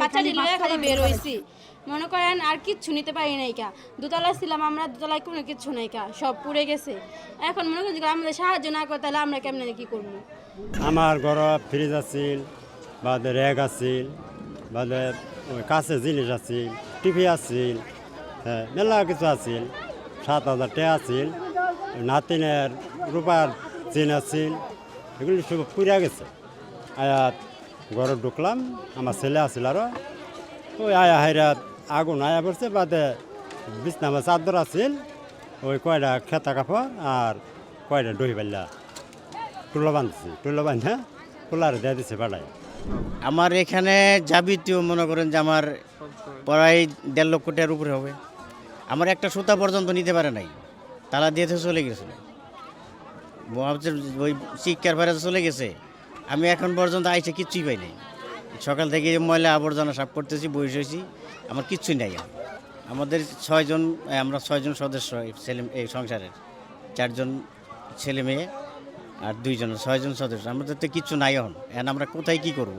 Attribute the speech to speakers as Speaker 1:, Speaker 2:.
Speaker 1: বাচ্চা লইয়া খালি বের হইছি মনে করেন আর কিচ্ছু নিতে পারি নাই কা দোতলা ছিলাম আমরা দোতলায় কোনো কিচ্ছু নাই কা সব পুড়ে গেছে এখন মনে করেন যদি আমাদের সাহায্য না করে তাহলে আমরা কেমনে কি করব
Speaker 2: আমার ঘর ফ্রিজ আছিল বাদে র্যাক আছিল বাদে কাছে জিনিস আছিল টিভি আছিল হ্যাঁ মেলা কিছু আছিল 7,000 টাকা আছিল নাতিনের রূপার চেন আছিল এগুলি সব পুড়ে গেছে আয়া ঘরে ঢুকলাম আমার ছেলে আছিল আরও ওই আয়া হাইরা আগুন আয়া পড়ছে বাদে বিছনামা চাদর আছিল ওই কয়টা খেতা কাপড় আর কয়টা দই পাল্লা টুলো বাঁধছি টুলো বাঁধা কুলার দিয়ে দিছে পাড়ায়
Speaker 3: আমার এখানে যাবতীয় মনে করেন যে আমার প্রায় 1.5 লক্ষ টাকার উপরে হবে আমার একটা সুতা পর্যন্ত নিতে পারে নাই তালা দিয়ে তো চলে গেছিল ওই শিক্ষার বাইরে চলে গেছে আমি এখন পর্যন্ত আইসে কিচ্ছুই পাই নাই সকাল থেকে ময়লা আবর্জনা সাফ করতেছি বসে হয়েছি আমার কিচ্ছুই নাই আমাদের 6 জন আমরা 6 জন সদস্য এই সংসারের 4 জন ছেলে মেয়ে আর 2 জন 6 জন সদস্য আমাদের তো কিচ্ছু নাই এখন আমরা কোথায় কি করব।